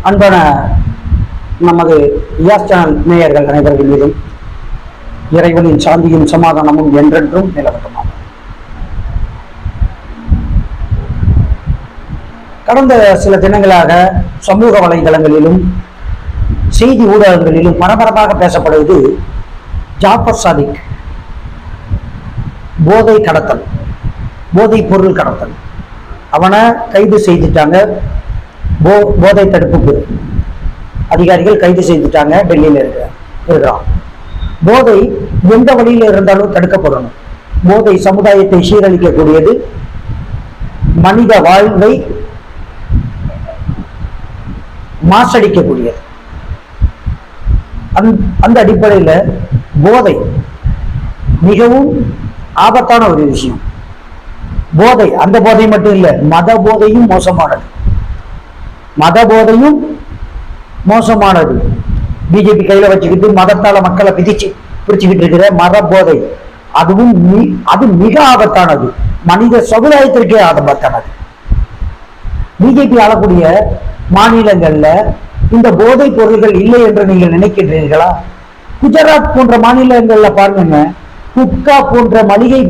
அன்பான நமது யாஸ் சேனல் நேயர்கள் அனைவர்கள் மீதும் இறைவனின் சாந்தியும் சமாதானமும் என்றென்றும் நிலவட்டமாக. கடந்த சில தினங்களாக சமூக வலைதளங்களிலும் செய்தி ஊடகங்களிலும் பரபரப்பாக பேசப்படுவது ஜாஃபர் சாதிக் போதை கடத்தல், போதை பொருள் கடத்தல். அவனை கைது செய்துட்டாங்க. போதை தடுப்பு அதிகாரிகள் கைது செய்துட்டாங்க. டெல்லியில் இருக்கிறான். போதை எந்த வழியில இருந்தாலும் தடுக்கப்படணும். போதை சமுதாயத்தை சீரழிக்கக்கூடியது, மனித வாழ்வை மாசடிக்கக்கூடியது. அந்த அடிப்படையில் போதை மிகவும் ஆபத்தான ஒரு விஷயம். போதை, அந்த போதை மட்டும் இல்லை, மத போதையும் மோசமானது. மத போதையும் மோசமானது. பிஜேபி கையில வச்சுக்கிட்டு மதத்தால மக்களை பிடிச்சுக்கிட்டு இருக்கிற மத போதை, அது மிக ஆபத்தானது. மனித சமுதாயத்திற்கே ஆபத்தானது. பிஜேபி ஆளக்கூடிய மாநிலங்கள்ல இந்த போதைப் பொருள்கள் இல்லை என்று நீங்கள் நினைக்கின்றீர்களா? குஜராத் போன்ற மாநிலங்கள்ல பாருங்க, குட்கா போன்ற மளிகை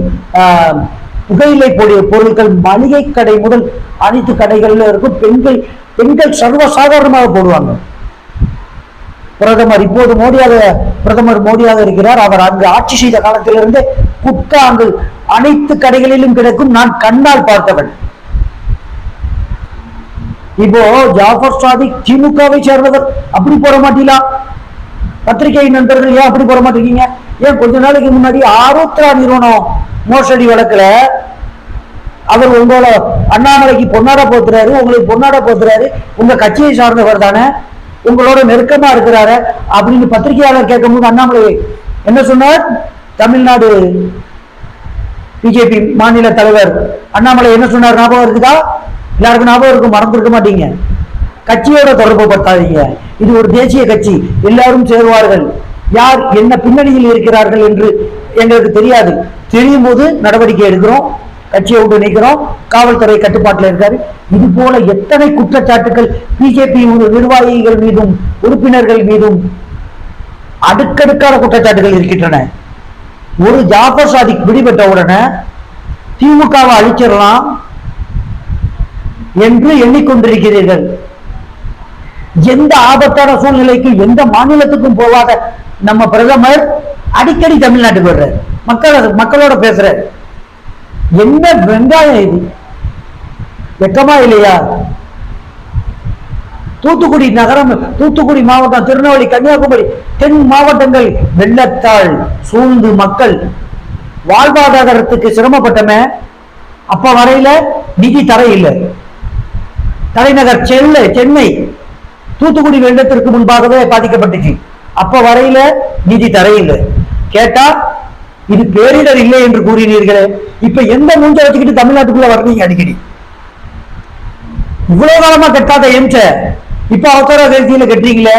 புகையிலை பொருட்கள் மளிகை கடை முதல் அனைத்து கடைகள்ல இருக்கும். பெண்கள் சர்வசாதாரணமாக போடுவாங்க. பிரதமர் மோடியாக இருக்கிறார். அவர் அங்கு ஆட்சி செய்த காலத்திலிருந்து குட்கா அங்கு அனைத்து கடைகளிலும் கிடைக்கும். நான் கண்ணால் பார்த்தவன். இப்போ ஜாஃபர் சாதிக் திமுகவை சேர்ந்தவர், அப்படி போட மாட்டீங்களா? பத்திரிகை நண்பர்கள் ஏன் அப்படி போட மாட்டீங்க? ஏன் கொஞ்ச நாளைக்கு முன்னாடி ஆருத்ரா நிறுவனம் மோசடி வழக்குல அவர் உங்களோட அண்ணாமலைக்கு பொன்னாட போத்துறாரு, உங்களுக்கு பொன்னாட போத்துறாரு, உங்க கட்சியை சார்ந்தவர் தானே, உங்களோட நெருக்கமா இருக்கிறாரு அப்படின்னு பத்திரிகையாளர் கேட்கும்போது அண்ணாமலை என்ன சொன்னார்? தமிழ்நாடு பிஜேபி மாநில தலைவர் அண்ணாமலை என்ன சொன்னார் ஞாபகம் இருக்குதா? எல்லாருக்கும் ஞாபகம் இருக்கும், மறந்துருக்க மாட்டீங்க. கட்சியோட தொடர்பு படுத்தாதீங்க, இது ஒரு தேசிய கட்சி, எல்லாரும் சேருவார்கள், யார் என்ன பின்னணியில் இருக்கிறார்கள் என்று எங்களுக்கு தெரியாது, தெரியும் போது நடவடிக்கை எடுக்கிறோம், கட்சியை விட்டு நீக்கிறோம், காவல்துறை கட்டுப்பாட்டில் இருக்காரு. இது போல எத்தனை குற்றச்சாட்டுகள் பிஜேபி நிர்வாகிகள் மீதும் உறுப்பினர்கள் மீதும் அடுக்கடுக்கான குற்றச்சாட்டுகள் இருக்கின்றன. ஒரு ஜாஃபர் சாதிக் பிடிபட்ட உடனே திமுகவை அழிச்சிடலாம் என்று எண்ணிக்கொண்டிருக்கிறீர்கள். எந்த ஆபத்தான சூழ்நிலைக்கு எந்த மாநிலத்துக்கும் போகாத நம்ம பிரதமர் அடிக்கடி தமிழ்நாட்டுக்கு வர்றார், மக்களோட பேசுறார். என்ன வெங்காயம் இது? வெக்கமா இல்லையா? தூத்துக்குடி நகரம், தூத்துக்குடி மாவட்டம், திருநெல்வேலி, கன்னியாகுமரி, தென் மாவட்டங்கள் வெள்ளத்தால் சூழ்ந்து மக்கள் வாழ்வாதாரத்துக்கு சிரமப்பட்டமே. அப்ப வரையில நிதி தரை இல்லை. தலைநகர் சென்னை தூத்துக்குடி வெள்ளத்திற்கு முன்பாகவே பாதிக்கப்பட்டுச்சு. அப்ப வரையில நிதி தரையில்லை. கேட்டா இது பேரிடர் இல்லை என்று கூறினீர்களே, இப்ப எந்த மூஞ்ச வச்சுக்கிட்டு தமிழ்நாட்டுக்குள்ள வர்றீங்க அடிக்கடி? இவ்வளவு காலமா கட்டாத எம்ச இப்ப அவசர தேசியில கட்டுறீங்களே.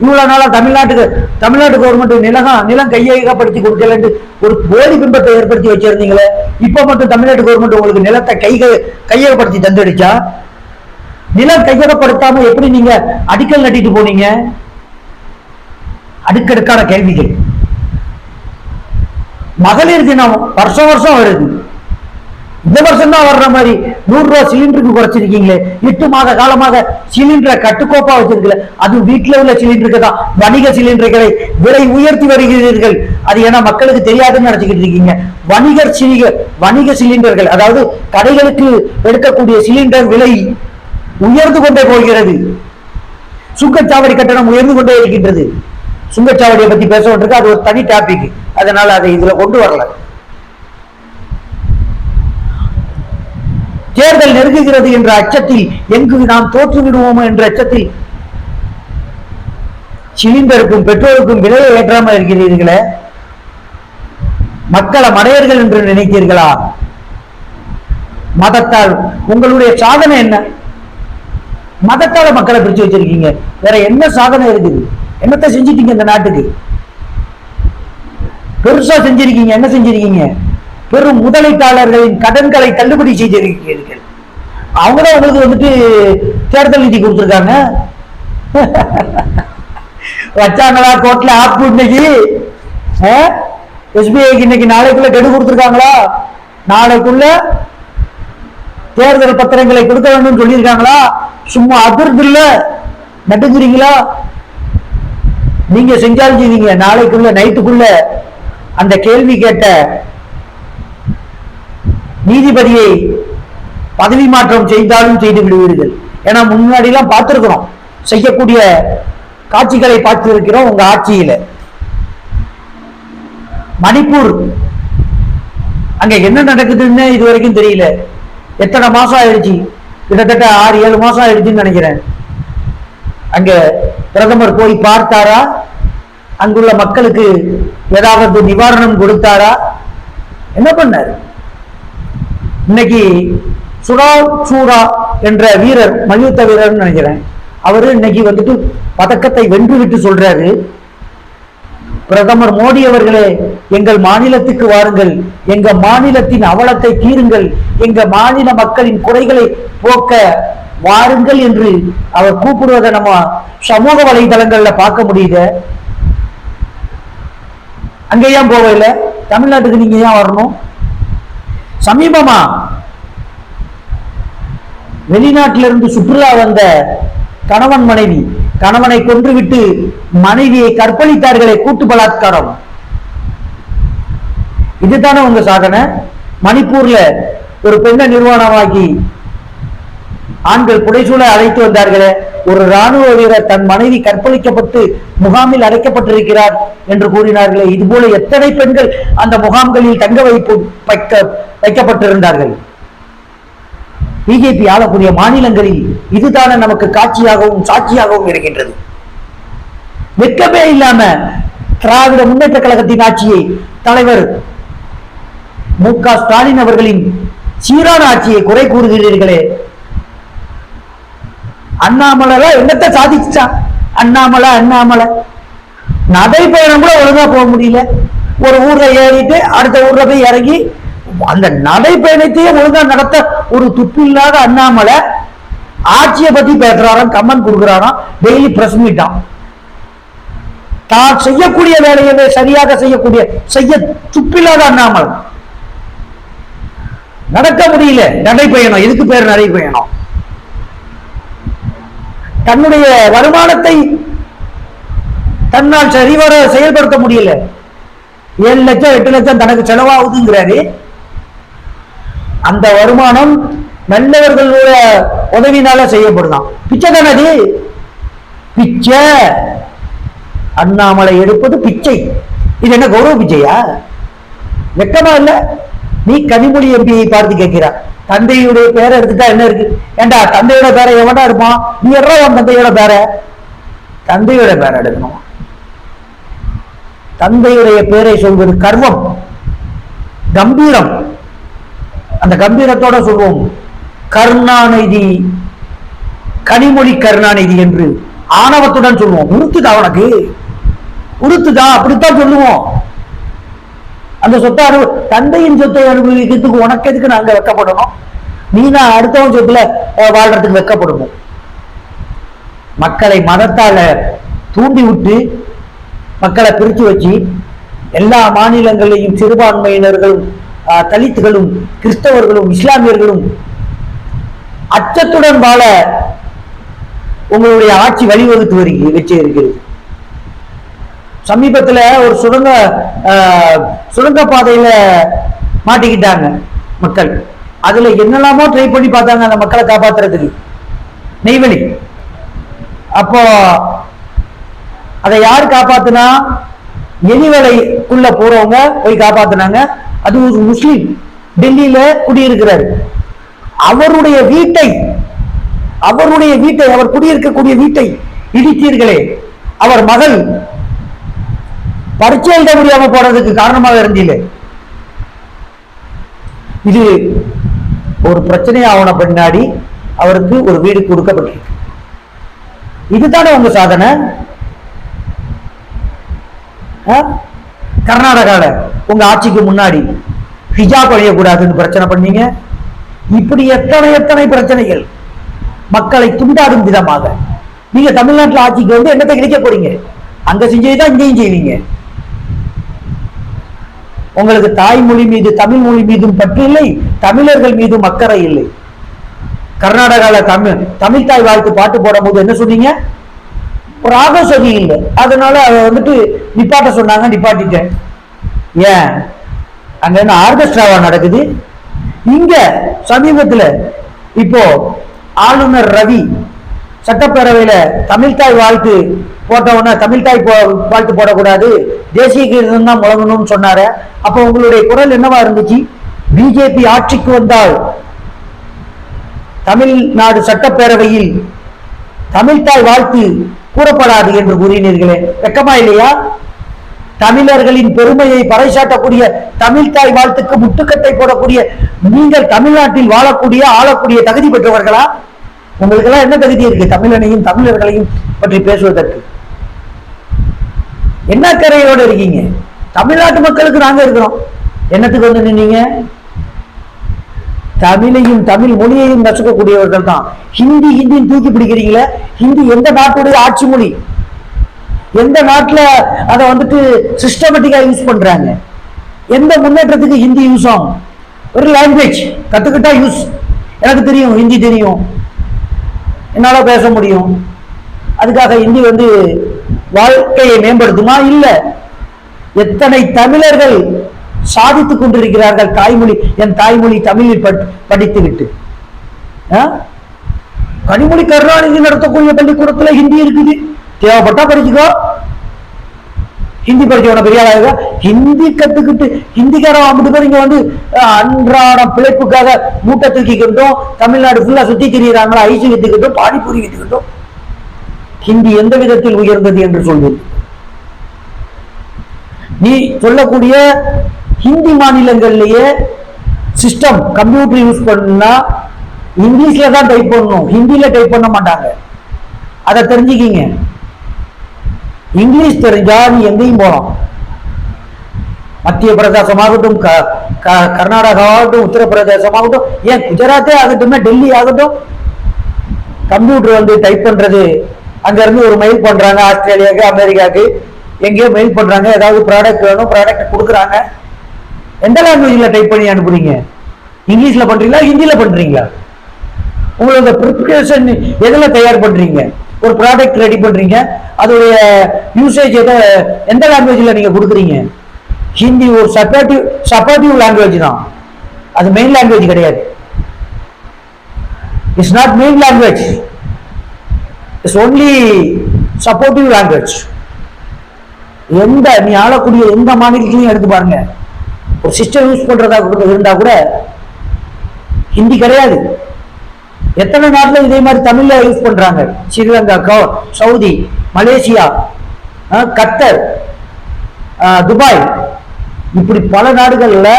இவ்வளவு நாளா தமிழ்நாட்டு கவர்மெண்ட் நிலம் கையகப்படுத்தி கொடுக்கல ஒரு போலி பிம்பத்தை ஏற்படுத்தி வச்சிருந்தீங்களே. இப்ப மட்டும் தமிழ்நாட்டு கவர்மெண்ட் உங்களுக்கு நிலத்தை கையகப்படுத்தி தந்துடுச்சா? நிலம் கையகப்படுத்தாம எப்படி நீங்க அடிக்கல் நட்டிட்டு போனீங்க? அடுக்கடுக்கான கேள்விகள். மகளிர் தினம் வருஷம் வருது. இந்த வருஷம் தான் வர்ற மாதிரி 100 ரூபாய் சிலிண்டருக்கு குறைச்சிருக்கீங்களே. 8 மாத காலமாக சிலிண்டரை கட்டுக்கோப்பா வச்சிருக்கல. அது வீட்டுல உள்ள சிலிண்டருக்கு தான், வணிக சிலிண்டர்களை விலை உயர்த்தி வருகிறீர்கள். அது ஏன்னா மக்களுக்கு தெரியாதுன்னு நினைச்சுக்கிட்டு இருக்கீங்க. வணிக சிலிண்டர்கள், அதாவது கடைகளுக்கு எடுக்கக்கூடிய சிலிண்டர் விலை உயர்ந்து கொண்டே போகிறது. சுங்கச்சாவடி கட்டணம் உயர்ந்து கொண்டே இருக்கின்றது. சுங்கச்சாவடியை பத்தி பேச அது ஒரு தனி டாபிக், அதனால அதை இதுல கொண்டு வரல. தேர்தல் நெருங்குகிறது என்ற அச்சத்தில், எங்கு நாம் தோற்று விடுவோமோ என்ற அச்சத்தில் சிலிண்டருக்கும் பெட்ரோலுக்கும் விலையை ஏற்றாமல் இருக்கிறீர்களே. மக்களை மடையர்கள் என்று நினைத்தீர்களா? மதத்தால் உங்களுடைய சாதனை என்ன? மதத்தால மக்களை பிரிச்சு வச்சிருக்கீங்க. வேற என்ன சாதனை இருக்குது? என்னத்தை செஞ்சிட்டீங்க இந்த நாட்டுக்கு? பெருசா செஞ்சிருக்கீங்க. என்ன செஞ்சிருக்கீங்க? பெரும் முதலீட்டாளர்களின் கடன்களை தள்ளுபடி செய்திருக்கிறீர்கள். அவங்களும் உங்களுக்கு தேர்தல் நிதி கொடுத்திருக்காங்க. வச்சாங்களா கோர்ட்ல ஆப்பு இன்னைக்கு? எஸ்பிஐக்கு இன்னைக்கு நாளைக்குள்ள கெடு கொடுத்துருக்காங்களா? நாளைக்குள்ள தேர்தல் பத்திரங்களை கொடுக்க வேண்டும் சொல்லியிருக்காங்களா? சும்மா அதிர்ந்து இல்ல, நடுங்குறீங்களா? நீங்க செஞ்சாலும் செய்வீங்க. நாளைக்குள்ள நைட்டுக்குள்ள அந்த கேள்வி கேட்ட நீதிபதியை பதவி மாற்றம் செய்தாலும் செய்து விடுவீர்கள். ஏன்னா முன்னாடி எல்லாம் பார்த்திருக்கிறோம், செய்யக்கூடிய காட்சிகளை பார்த்திருக்கிறோம் உங்க ஆட்சியில. மணிப்பூர் அங்க என்ன நடக்குதுன்னு இதுவரைக்கும் தெரியல. எத்தனை மாசம் ஆயிடுச்சு? கிட்டத்தட்ட 6-7 மாசம் ஆயிடுச்சுன்னு நினைக்கிறேன். அங்க பிரதமர் போய் பார்த்தாரா? அங்குள்ள மக்களுக்கு ஏதாவது நிவாரணம் கொடுத்தாரா? என்ன பண்ணாரு? இன்னைக்கு சுராவ் சூரா என்ற வீரர், மல்யுத்த வீரர் நினைக்கிறேன், அவரு இன்னைக்கு வந்துட்டு பதக்கத்தை வென்று விட்டு சொல்றாரு, பிரதமர் மோடி அவர்களே, எங்கள் மாநிலத்துக்கு வாருங்கள், எங்க மாநிலத்தின் அவலத்தை தீருங்கள், எங்க மாநில மக்களின் குறைகளை போக்க வாருங்கள் என்று அவர் கூப்பிடுவதை நம்ம சமூக வலைதளங்கள்ல பார்க்க முடியுது. அங்க ஏன் போகல? தமிழ்நாட்டுக்கு நீங்க ஏன் வரணும்? சமீபமா வெளிநாட்டிலிருந்து சுற்றுலா வந்த கணவன் மனைவி, கணவனை கொன்றுவிட்டு மனைவியை கற்பழித்தார்களே, கூட்டு பலாத்காரம். இதுதானே உங்க சாதனை? மணிப்பூர்ல ஒரு பெண்ணை நிர்வாணமாக்கி ஆண்கள் புடைசூழ அழைத்து வந்தார்களே, ஒரு ராணுவ வீரர் தன் மனைவி கற்பழிக்கப்பட்டு முகாமில் அடைக்கப்பட்டிருக்கிறார் என்று கூறினார்களே, இது போல எத்தனை பெண்கள் அந்த முகாம்களில் தங்க வைக்கப்பட்டிருந்தார்கள். பிஜேபி ஆளக்கூடிய மாநிலங்களில் இதுதானே நமக்கு காட்சியாகவும் சாட்சியாகவும் இருக்கின்றது. வெட்கமே இல்லாம திராவிட முன்னேற்ற கழகத்தின் ஆட்சியை, தலைவர் மு.க. ஸ்டாலின் அவர்களின் சீரான ஆட்சியை குறை கூறுகிறீர்களே. அண்ணாமலை என்னத்தை சாதிச்சான்? அண்ணாமலை நடைபயணம் கூட ஒழுங்கா போக முடியல. ஒரு ஊர்ல ஏறிட்டு அடுத்த ஊர்ல போய் இறங்கி அந்த நடைபயணத்தையே ஒழுங்கா நடத்த ஒரு துப்பு இல்லாத அண்ணாமலை ஆட்சியை பத்தி பேசுறாராம், கமெண்ட் கொடுக்கிறாராம், டெய்லி பிரஸ் மீட்டான். தான் செய்யக்கூடிய வேலையை சரியாக செய்ய துப்பில்லாத அண்ணாமலை நடக்க முடியல. நடைபயணம் எதுக்கு பேர்? நடைபயணம். தன்னுடைய வருமானத்தை தன்னால் சரிவர செயல்படுத்த முடியல. 7 லட்சம் 8 லட்சம் தனக்கு செலவாகுதுங்கிறாரு. அந்த வருமானம் நல்லவர்களுடைய உதவினால செய்யப்படுதான். பிச்சை தானே அது? பிச்சை. அண்ணாமலை எடுப்பது பிச்சை. இது என்ன கௌரவ பிச்சையா? வெக்கமா இல்ல? நீ கனிமொழி எம்பியை பார்த்து கேட்கிறார், தந்தையுடைய பேரை எடுத்துட்டா என்ன இருக்கு? ஏண்டா தந்தையோட பேரை எவனா இருப்பான்? நீ எல்லாம் தந்தையோட பேரை, தந்தையோட பேரை எடுக்கணும். தந்தையுடைய பேரை சொல்வது கர்வம், கம்பீரம். அந்த கம்பீரத்தோட சொல்வோம் கருணாநிதி, கனிமொழி கருணாநிதி என்று ஆணவத்துடன் சொல்லுவோம். உறுத்துதா உனக்கு? உறுத்துதா? அப்படித்தான் சொல்லுவோம். அந்த சொத்தை தந்தையின் சொத்தை அனுபவிக்கிறதுக்கு உனக்கு எதுக்கு நாங்க வெக்கப்படணும்? நீ நான் அடுத்தவன் சொத்துல வாழ்றதுக்கு வெக்கப்படணும். மக்களை மதத்தால தூண்டி விட்டு மக்களை பிரித்து வச்சு எல்லா மாநிலங்களையும் சிறுபான்மையினர்களும் தலித்துகளும் கிறிஸ்தவர்களும் இஸ்லாமியர்களும் அச்சத்துடன் வாழ உங்களுடைய ஆட்சி வழிவகுத்து வச்சு இருக்கிறது. சமீபத்தில் ஒரு சுரங்க பாதையில மாட்டிக்கிட்டாங்க மக்கள். அதுல என்னெல்லாமோ ட்ரை பண்ணி பார்த்தாங்க அந்த மக்களை காப்பாத்துறதுக்கு. நெய்வேலி. அப்போ அதை யார் காப்பாத்துனா? எலிவேலைக்குள்ள போறவங்க போய் காப்பாத்தினாங்க. அது ஒரு முஸ்லீம், டெல்லியில குடியிருக்கிறார். அவருடைய வீட்டை அவர் குடியிருக்கக்கூடிய வீட்டை இடித்தீர்களே. அவர் மகள் பரீட்சை எழுத முடியாம போறதுக்கு காரணமாக இருந்தீங்க. இது ஒரு பிரச்சனையாவன பின்னாடி அவருக்கு ஒரு வீடு கொடுக்கப்பட்டிருக்கு. இதுதானே உங்க சாதனை? கர்நாடகால உங்க ஆட்சிக்கு முன்னாடி ஹிஜாப் அழியக்கூடாதுன்னு பிரச்சனை பண்ணீங்க. இப்படி எத்தனை பிரச்சனைகள் மக்களை துண்டாடும் விதமாக நீங்க தமிழ்நாட்டில் ஆட்சிக்கு வந்து என்னத்தை கிடைக்க போறீங்க? அங்க செஞ்சதுதான் இங்கேயும் செய்வீங்க. உங்களுக்கு தாய்மொழி மீது தமிழ் மொழி மீதும் பற்று இல்லை, தமிழர்கள் மீதும் அக்கறை இல்லை. கர்நாடகால தமிழ் தாய் வாழ்த்து பாட்டு போடும் போது என்ன சொன்னீங்க? ராகம் சரி இல்லை, அதனால அதை வந்துட்டு நிப்பாட்ட சொன்னாங்க, நிப்பாட்டிட்டேன். ஏன் அங்க என்ன ஆர்கெஸ்ட்ராவா நடக்குது? இங்க சமீபத்துல இப்போ ஆளுநர் ரவி சட்டப்பேரவையில தமிழ்தாய் வாழ்த்து போட்டவன தமிழ்தாய் வாழ்த்து போடக்கூடாது, தேசிய கீதம் தான் முழங்கணும்னு சொன்னாரு. அப்ப உங்களுடைய குரல் என்னவா இருந்துச்சு? பிஜேபி ஆட்சிக்கு வந்தால் தமிழ்நாடு சட்டப்பேரவையில் தமிழ்தாய் வாழ்த்து கூறப்படாது என்று கூறினீர்களே, வெக்கமா இல்லையா? தமிழர்களின் பெருமையை பறைசாட்டக்கூடிய தமிழ்தாய் வாழ்த்துக்கு முட்டுக்கட்டை போடக்கூடிய நீங்கள் தமிழ்நாட்டில் வாழக்கூடிய ஆளக்கூடிய தகுதி பெற்றவர்களா? உங்களுக்கு எல்லாம் என்ன தகுதி இருக்கு தமிழனையும் தமிழர்களையும் பற்றி பேசுவதற்கு? என்ன கரையோடு இருக்கீங்க? தமிழ்நாட்டு மக்களுக்கு நாங்க இருக்கிறோம், என்னத்துக்கு வந்து நின்னீங்க? தமிழையும் தமிழ் மொழியையும் நசுக்கக்கூடியவர்கள் தான். ஹிந்தின்னு தூக்கி பிடிக்கிறீங்களே, ஹிந்தி எந்த நாட்டுடைய ஆட்சி மொழி? எந்த நாட்டுல அதை வந்துட்டு சிஸ்டமேட்டிக்கா யூஸ் பண்றாங்க? எந்த முன்னேற்றத்துக்கு ஹிந்தி யூஸ் ஆகும்? ஒரு லாங்குவேஜ் கத்துக்கிட்டா யூஸ். எனக்கு தெரியும், ஹிந்தி தெரியும், என்னால பேச முடியும். அதுக்காக ஹிந்தி வந்து வாழ்க்கையை மேம்படுத்துமா? இல்ல. எத்தனை தமிழர்கள் சாதித்துக் கொண்டிருக்கிறார்கள் தாய்மொழி, என் தாய்மொழி தமிழில் படித்து விட்டு. கனிமொழி கருணாநிதி நடத்தக்கூடிய பள்ளிக்கூடத்துல ஹிந்தி இருக்குது, தேவைப்பட்டா படிச்சுக்கோ. ஹிந்தி படிச்சவன பெரிய ஆளாக ஹிந்தி கத்துக்கிட்டு ஹிந்திக்காரன் 50 பேர் இங்க வந்து அன்றாட பிழைப்புக்காக மூட்டை தூக்கிக்கிட்டோம், தமிழ்நாடு ஃபுல்லா சுத்தி திரியிறாங்களா, ஐசி வித்துக்கிட்டோம், பானிபூரி வித்துக்கிட்டோம். ஹிந்தி எந்த விதத்தில் உயர்ந்தது என்று சொல்வது? நீ சொல்லக்கூடிய ஹிந்தி மாநிலங்கள்லயே சிஸ்டம் கம்ப்யூட்டர் யூஸ் பண்ணா இங்கிலீஷ்ல தான் டைப் பண்ணணும், ஹிந்தியில டைப் பண்ண மாட்டாங்க. அதை தெரிஞ்சுக்கிங்க. இங்கிலீஷ் தெரிஞ்சா நீ எங்கேயும் போகலாம். மத்திய பிரதேசமாகட்டும், கர்நாடகாவாகட்டும், உத்தரப்பிரதேசமாகட்டும், ஏன் குஜராத்தே ஆகட்டும், டெல்லி ஆகட்டும், கம்ப்யூட்டர் வந்து டைப் பண்றது. அங்க இருந்து ஒரு மெயில் பண்றாங்க ஆஸ்திரேலியாவுக்கு, அமெரிக்காவுக்கு, எங்கேயோ மெயில் பண்றாங்க, ஏதாவது ப்ராடக்ட் வேணும், ப்ராடக்ட் கொடுக்குறாங்க. எந்த லாங்குவேஜ்ல டைப் பண்ணி அனுப்புறீங்க? இங்கிலீஷ்ல பண்றீங்களா, ஹிந்தியில பண்றீங்களா? உங்களோட ப்ரிப்பரேஷன் எதுல தயார் பண்றீங்க? ஒரு ப்ராடக்ட் ரெடி பண்றீங்க, அதோடைய யூசேஜ் எந்த லாங்குவேஜ்ல நீங்க கொடுக்குறீங்க? ஹிந்தி ஒரு சப்போர்ட்டிவ் லாங்குவேஜ் தான், அது மெயின் லாங்குவேஜ் கிடையாது. It's not main language, it's only supportive language. எந்த நீ ஆளக்கூடிய எந்த மாநிலத்திலையும் எடுத்து பாருங்க, ஒரு சிஸ்டம் யூஸ் பண்றதா இருந்தா கூட ஹிந்தி கிடையாது. எத்தனை நாட்டில் இதே மாதிரி தமிழ்ல யூஸ் பண்றாங்க? ஸ்ரீலங்கா, சவுதி, மலேசியா, கத்தர், துபாய், இப்படி பல நாடுகள்ல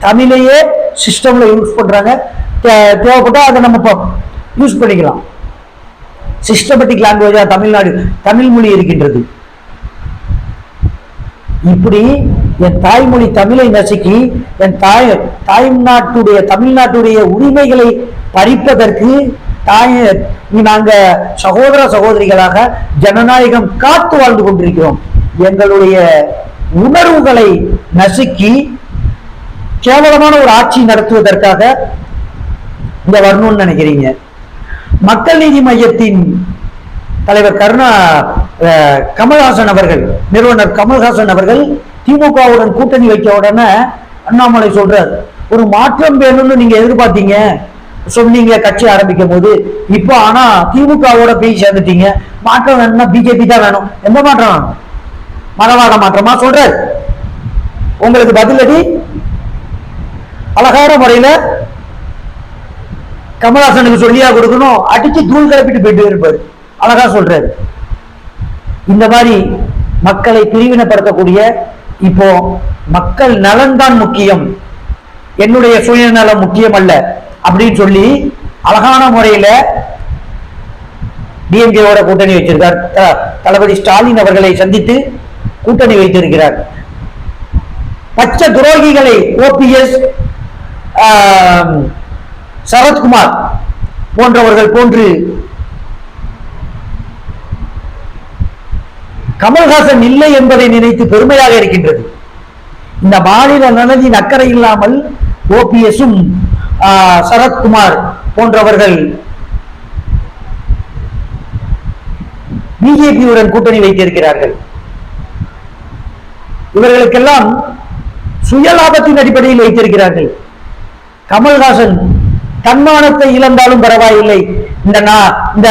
தமிழையே சிஸ்டம்ல யூஸ் பண்றாங்க. தேவைப்பட்டா அதை நம்ம யூஸ் பண்ணிக்கலாம். சிஸ்டமேட்டிக் லாங்குவேஜா தமிழ்நாடு தமிழ் மொழி இருக்கின்றது. இப்படி என் தாய்மொழி தமிழை நசுக்கி என் தமிழ்நாட்டுடைய உரிமைகளை பறிப்பதற்கு நாங்க சகோதர சகோதரிகளாக ஜனநாயகம் காத்து வாழ்ந்து கொண்டிருக்கிறோம். எங்களுடைய உணர்வுகளை நசுக்கி கேவலமான ஒரு ஆட்சி நடத்துவதற்காக இங்க வரணும்னு நினைக்கிறீங்க. மக்கள் நீதி மையத்தின் தலைவர் கமல்ஹாசன் அவர்கள், நிறுவனர் கமல்ஹாசன் அவர்கள் திமுகவுடன் கூட்டணி வைக்க உடனே அண்ணாமலை சொல்றார், ஒரு மாற்றம் வேணும்னு நீங்க எதிர்பார்த்தீங்க, சொன்னீங்க கட்சி ஆரம்பிக்கும் போது. இப்போ ஆனா திமுகவோட போய் சேர்ந்துட்டீங்க, மாற்றம் வேணும்னா பிஜேபி தான் வேணும். எந்த மாற்றம் வேணும்? மதவாத மாற்றமா சொல்றாரு. உங்களுக்கு பதிலடி அழகான முறையில கமல்ஹாசனுக்கு சொல்லியா கொடுக்கணும், அடிச்சு தூள் கிளப்பிட்டு போயிட்டு இருப்பாரு. அழகா சொல்றாரு. இந்த மாதிரி மக்களை பிரிவினைப்படுத்தக்கூடிய, இப்போ மக்கள் நலன்தான் முக்கியம், என்னுடைய சுயநலம் முக்கியம் அல்ல அப்படின்னு சொல்லி அழகான முறையில டிஎம்கேவோட கூட்டணி வச்சிருக்கார். தளபதி ஸ்டாலின் அவர்களை சந்தித்து கூட்டணி வைத்திருக்கிறார். பச்சை துரோகிகளை ஓபிஎஸ், சரத்குமார் போன்றவர்கள் போன்று கமல்ஹாசன் இல்லை என்பதை நினைத்து பெருமையாக இருக்கின்றது. இந்த மாநில நலனின் அக்கறை இல்லாமல் ஓபிஎஸும் சரத்குமார் போன்றவர்கள் பிஜேபியுடன் கூட்டணி வைத்திருக்கிறார்கள். இவர்களுக்கெல்லாம் சுயலாபத்தின் அடிப்படையில் வைத்திருக்கிறார்கள். கமல்ஹாசன் தன்மானத்தை இழந்தாலும் பரவாயில்லை, இந்த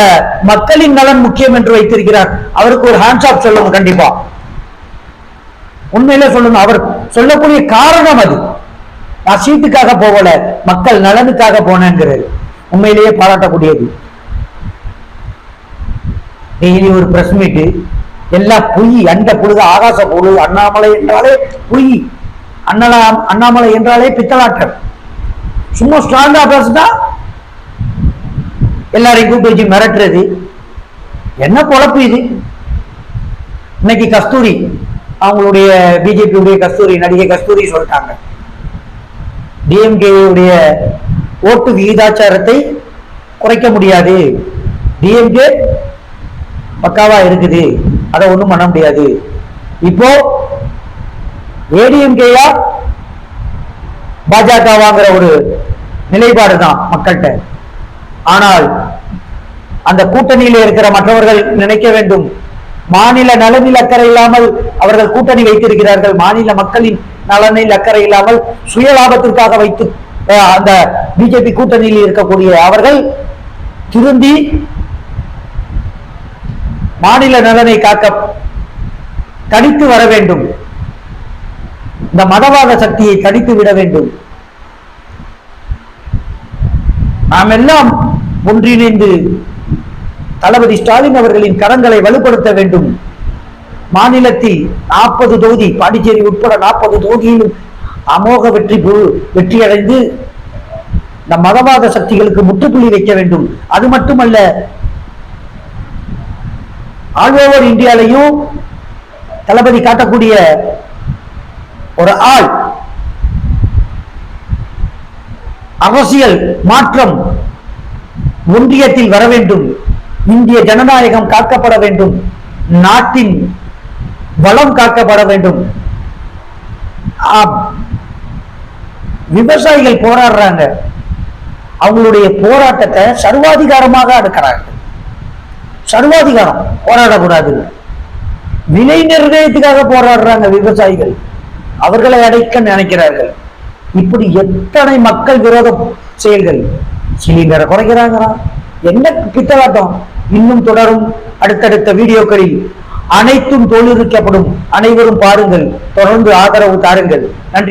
மக்களின் நலன் முக்கியம் என்று வைத்திருக்கிறார். அவருக்கு ஒரு ஹேண்ட்ஸ் ஆஃப் சொல்லணும். கண்டிப்பா உண்மையில சொல்லணும். அவர் சொல்லக்கூடிய காரணம் அது. நான் சீட்டுக்காக போகல, மக்கள் நலனுக்காக போனேங்கிறது உண்மையிலேயே பாராட்டக்கூடியது. டெய்லி ஒரு பிரஸ் மீட்டு, எல்லாம் பொய், அண்ட பொழுது ஆகாச பொழுது, அண்ணாமலை என்றாலே பொய், அண்ணாமலை என்றாலே பித்தலாட்டம். சும்மா ஸ்ட்ராங்கா பேசுதா எல்லாரையும் கூப்பிட்டு வச்சு மிரட்டுறது. என்ன குழப்பு இது? இன்னைக்கு கஸ்தூரி, அவங்களுடைய பிஜேபி கஸ்தூரி, நடிகை கஸ்தூரி சொல்லிட்டாங்க, டிஎம்கே உடைய ஓட்டு விகிதாச்சாரத்தை குறைக்க முடியாது, டிஎம்கே பக்காவா இருக்குது, அதை ஒண்ணும் பண்ண முடியாது. இப்போ ஏடிஎம்கேயா பாஜகவாங்கிற ஒரு நிலைப்பாடு தான் மக்கள்கிட்ட. ஆனால் அந்த கூட்டணியில் இருக்கிற மற்றவர்கள் நினைக்க வேண்டும், மாநில நலனில் அக்கறை இல்லாமல் அவர்கள் கூட்டணி வைத்திருக்கிறார்கள். மாநில மக்களின் நலனில் அக்கறை இல்லாமல் சுய லாபத்திற்காக வைத்து அந்த பிஜேபி கூட்டணியில் இருக்கக்கூடிய அவர்கள் திருந்தி மாநில நலனை காக்க தனித்து வர வேண்டும். இந்த மதவாத சக்தியை தனித்து விட வேண்டும். நாம் எல்லாம் ஒன்றிணைந்து தளபதி ஸ்டாலின் அவர்களின் கரங்களை வலுப்படுத்த வேண்டும். மாநிலத்தில் 40 தொகுதி, பாண்டிச்சேரி உட்பட 40 தொகுதியிலும் அமோக வெற்றி அடைந்து இந்த மதவாத சக்திகளுக்கு முற்றுப்புள்ளி வைக்க வேண்டும். அது மட்டுமல்ல, ஆல் ஓவர் இந்தியாலையும் தளபதி காட்டக்கூடிய ஒரு ஆள் அரசியல் மாற்றம் ஒன்றியத்தில் வர வேண்டும். இந்திய ஜனநாயகம் காக்கப்பட வேண்டும். நாட்டின் வளம் காக்கப்பட வேண்டும். விவசாயிகள் போராடுறாங்க, அவங்களுடைய போராட்டத்தை சர்வாதிகாரமாக அடுக்கிறார்கள். சர்வாதிகாரம் போராடக்கூடாது, விலை நிர்ணயத்துக்காக போராடுறாங்க விவசாயிகள், அவர்களை அடைக்க நினைக்கிறார்கள். இப்படி எத்தனை மக்கள் விரோத செயல்கள். சிலிண்டரை குறைக்கிறாங்களா, என்ன பித்தலாட்டம். இன்னும் தொடரும். அடுத்தடுத்த வீடியோக்களில் அனைத்தும் தோலுரிக்கப்படும். அனைவரும் பாருங்கள், தொடர்ந்து ஆதரவு தாருங்கள். நன்றி.